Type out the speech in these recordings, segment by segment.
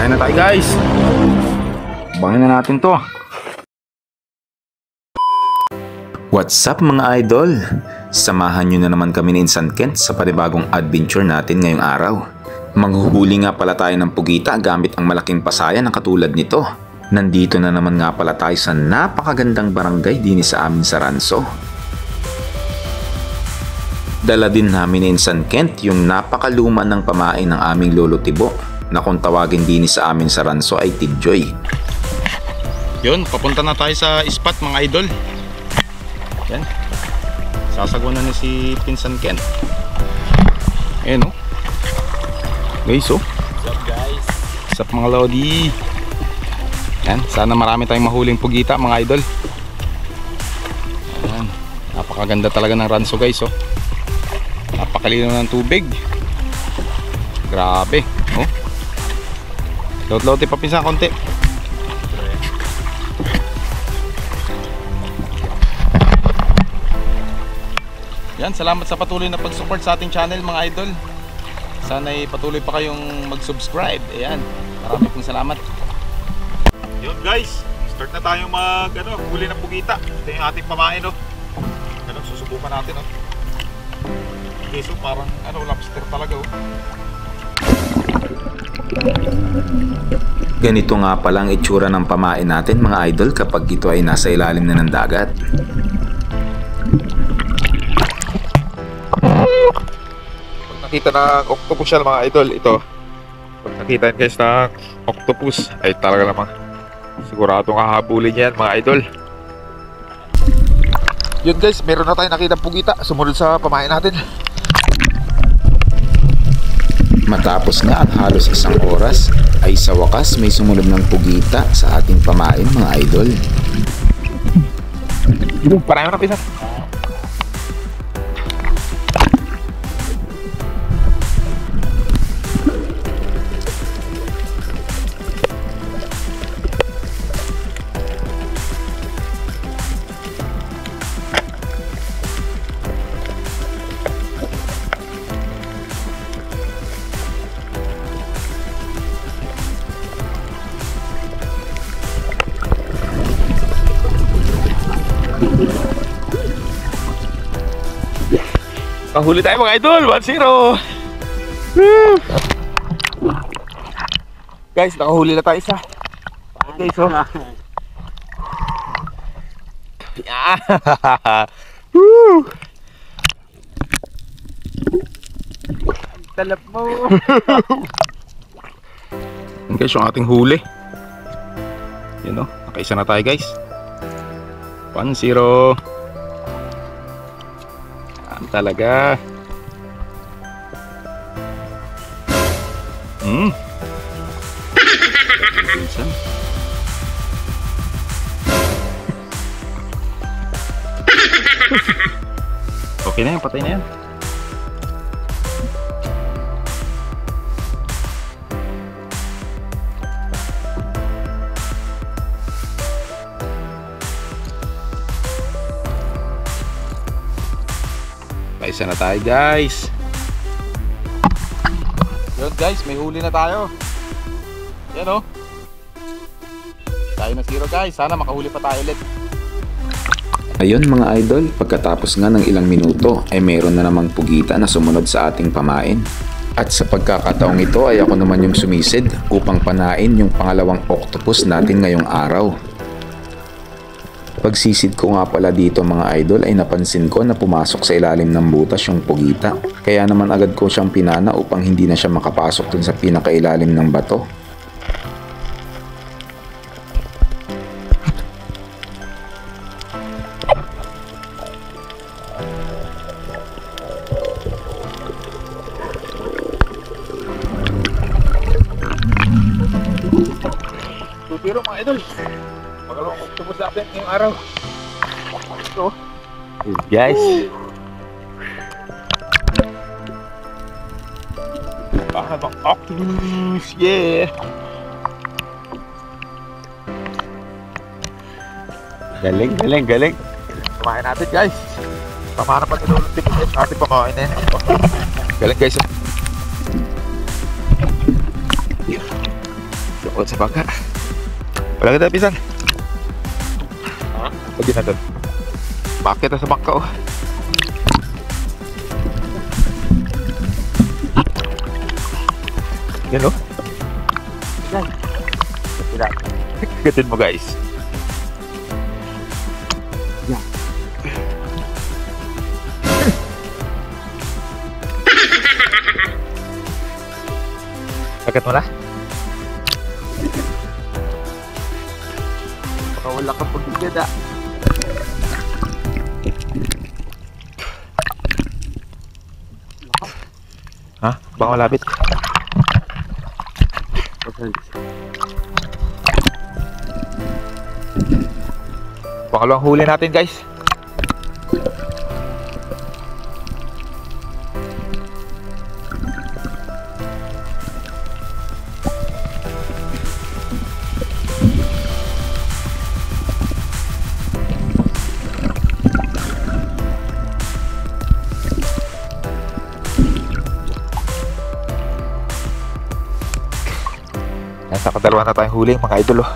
Kain na tayo guys. Bangin na natin to. What's up mga idol? Samahan nyo na naman kami ni Insan Kent sa panibagong adventure natin ngayong araw. Manghuhuli nga pala tayo ng pugita gamit ang malaking pasaya na katulad nito. Nandito na naman nga pala tayo sa napakagandang barangay din sa amin sa Ranso. Dala din namin ni Insan Kent yung napakaluma ng pamain ng aming lolo Tibo na kung tawagin din sa amin sa Ranso ay Tigjoy. Yun, papunta na tayo sa spot mga idol. Yan. Sasagunan na si Pinsan Kent. Ayan o. Guys o. What's up guys? What's up mga lodi. Yan. Sana marami tayong mahuling pugita mga idol. Ayan. Napakaganda talaga ng Ranso guys o. Napakalinaw ng tubig. Grabe. O. Laut-laut pa Pinsan konti. Yan, salamat sa patuloy na pag-support sa ating channel mga idol. Sana'y patuloy pa kayong mag-subscribe. Ayan, marami pong salamat. Yun guys, start na tayo huli ng pugita. Ito yung ating pamain susubukan natin Okay, so parang lobster talaga Ganito nga palang itsura ng pamain natin mga idol kapag ito ay nasa ilalim na ng dagat. Nakita ng octopus yan mga idol. Ito, pag nakita nyo guys ng octopus ay talaga naman siguradong hahabulin yan mga idol. Yun guys, meron na tayong nakita pugita. Sumunod sa pamain natin. Matapos nga ang halos isang oras ay sa wakas may sumunod ng pugita sa ating pamain mga idol. Parang na pisa. Kahuli tayo mga idol, 1-0. Guys, nakahuli na tayo isa. Guys, talap mo. Yan guys, yung ating huli. Yan nakaisa na tayo guys. 1-0. Talaga. Okay na yan, patay na yan. Isa na tayo guys. Yun guys, may huli na tayo. Yan tayo na 0 guys. Sana makahuli pa tayo ulit. Ayun mga idol, pagkatapos nga ng ilang minuto ay mayroon na namang pugita na sumunod sa ating pamain. At sa pagkakataong ito ay ako naman yung sumisid upang panain yung pangalawang octopus natin ngayong araw. Pagsisid ko nga pala dito mga idol ay napansin ko na pumasok sa ilalim ng butas yung pugita. Kaya naman agad ko siyang pinana upang hindi na siya makapasok dun sa pinakailalim ng bato. Tutiro mga idol. Magalawang octopus natin ngayong araw. Ito guys. Bang octopus. Yeah. Galing. Kumain natin guys. Pamana pa nilulutin guys. Ating pakain na yan. Galing guys. Takot sa baka. Wala kita pisan. Lagi na doon. Bakit sa baka oh. Yan oh. Gatin mo guys. Yan. Agad mo na? Baka wala ka pag-igada. Ha? Baka malapit. Pangalawang huli natin guys. Nasa kadalawa na tayong huli mga idol oh.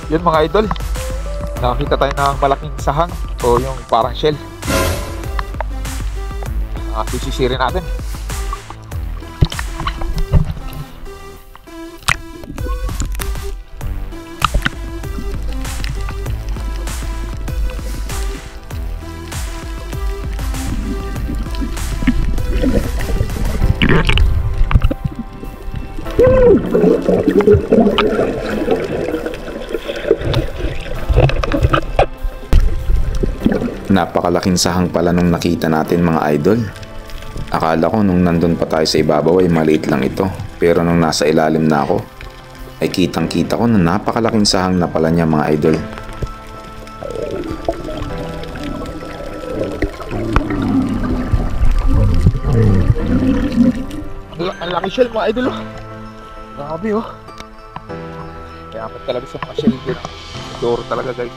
Yun mga idol, nakakita tayo ng malaking sahang o yung parang shell. Sisisirin natin. Napakalaking sahang pala nung nakita natin mga idol. Akala ko nung nandun pa tayo sa ibabaw ay maliit lang ito. Pero nung nasa ilalim na ako ay kitang kita ko na napakalaking sahang na pala niya mga idol. Ang laki shell mga idol oh. Grabe oh. Kaya apat talaga sa mga shell din. Doro talaga guys.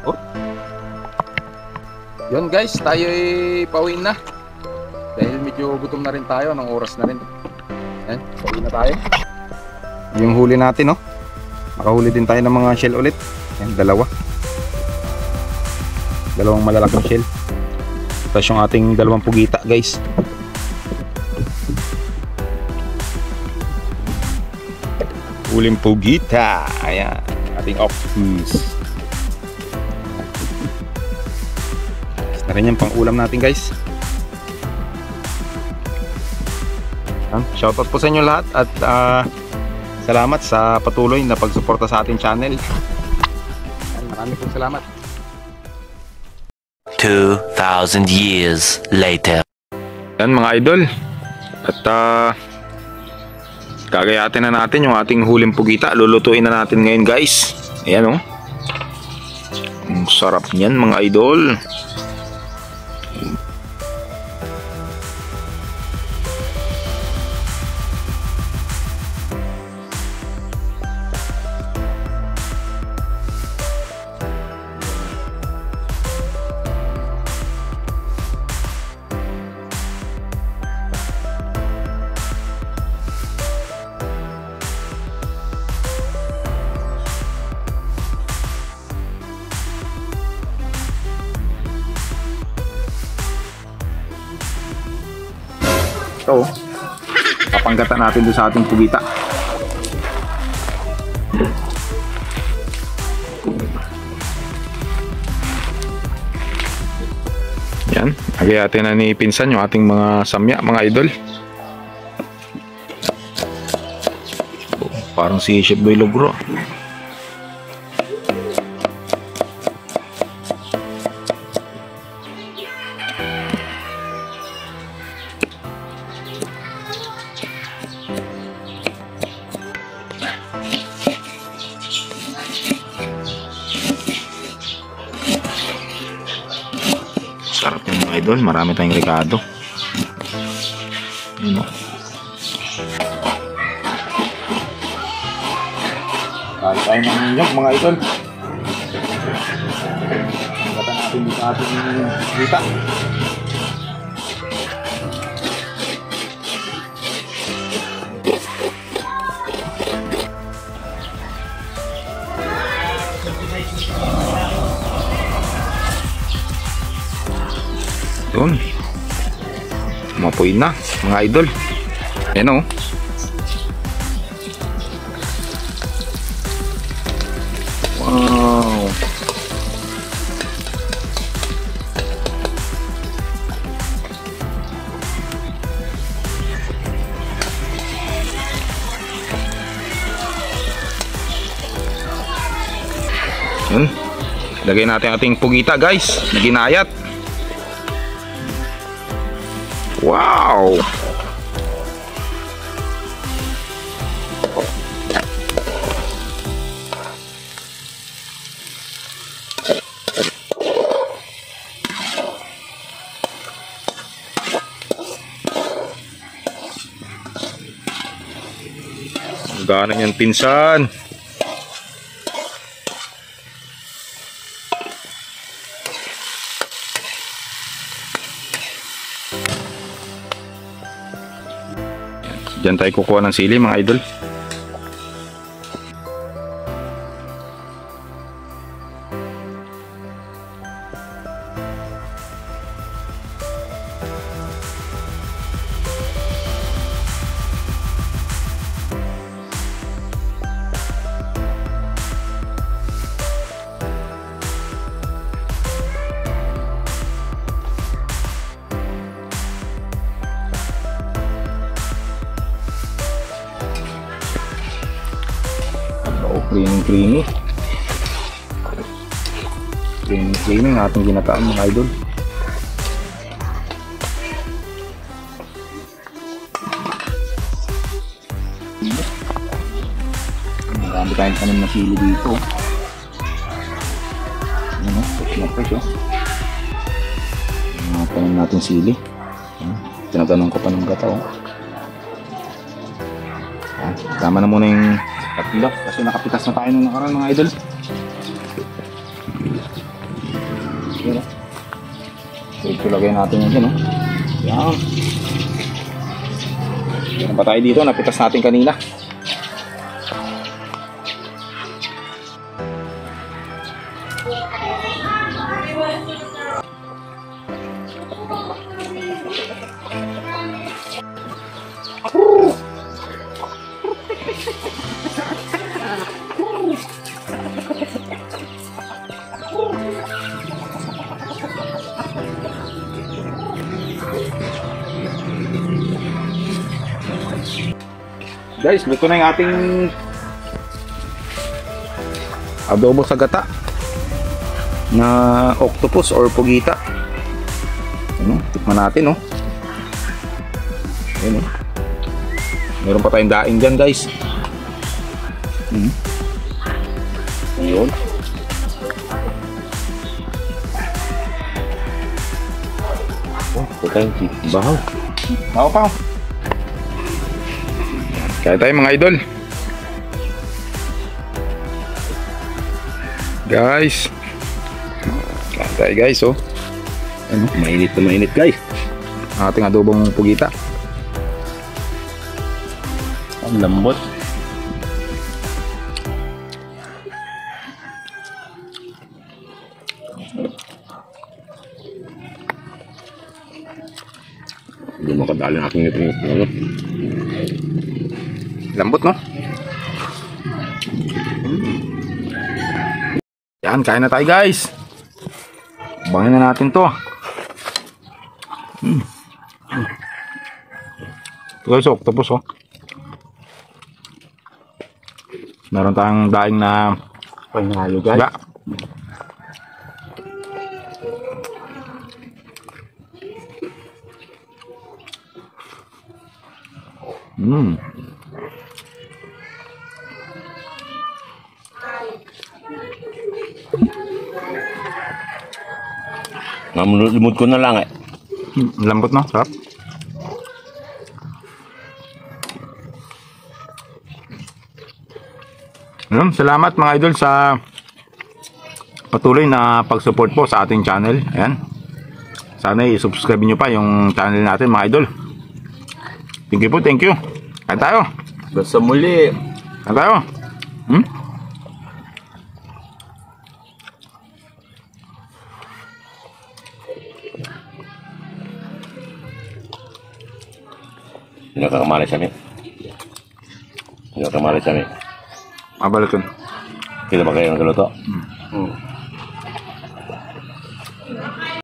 Oh. Yun guys, tayo ay pauwiin na. Dahil medyo gutom na rin tayo, ng oras na rin. Yan, pauwiin na tayo. Yung huli natin oh. Nakahuli din tayo ng mga shell ulit. Yan, dalawang malalaking shell. Tapos yung ating dalawang pugita guys. Huling pugita. Ayan, ating octopus. Na rin yung pang ulam natin guys. Shoutout po sa inyo lahat at salamat sa patuloy na pagsuporta sa ating channel. Maraming pong salamat. 2,000 years later. Yan mga idol. At gagayatin na natin yung ating huling pugita. Lulutuin na natin ngayon guys. Ayan oh. Ang sarap niyan mga idol. Ito, papanggatan natin doon sa ating pugita. Yan, agayatin na ni Pinsan yung ating mga samya, mga idol. Parang si Chef Boy Logro. Sarap yung mga idol, marami tayong rekado. Yun o. Kaya tayo ng nyog mga idol. Kata natin dito ating kita. Yun. Mapoy na, mga idol. Ayan o. Wow. Yun. Lagay natin ating pugita, guys, na ginayat. Wow. Gana yan, pinsan. Diyan tayo kukuha ng sili, mga idol. Creamy ang ating ginataan, mga idol. Marami tayong tanim na sili dito. Ano, fresh na fresh, oh. Tanim natin sili. Tinatanong ko pa ng gata, oh. Tama na muna yung tatlo kasi nakapitas na tayo nung nakaraan, mga idol. So lagay natin yun, no? Yan. Yan pa tayo dito, napitas natin kanina. Guys, luto na yung ating adobo sa gata na octopus or pugita. Ano, tikman natin, no? Ayun, meron pa tayong daing dyan, guys. Ayun. Oh, putang bahaw. Bahaw pa. Kaya tayo, mga idol. Guys. Kaya tayo, guys, oh. Ano, mainit na mainit, guys. Ating adobong pugita. Ang lambot. Hindi makadali natin ito. Lambot, no? Yan, kain na tayo, guys. Bangin na natin to. Ito, guys, octopus, oh. Meron tayong daing na panghalo, guys. Ba? Limot ko na lang, eh. Lambot, no? Sarap. Salamat, mga idol, sa patuloy na pag-support po sa ating channel. Ayan. Sana i-subscribe nyo pa yung channel natin, mga idol. Thank you po, thank you. Kain tayo. Basta muli. Kain tayo. Pinakakamalis kami. Pinakakamalis kami. Mabalot yun. Kita ba kayo ng galuto? Hmm.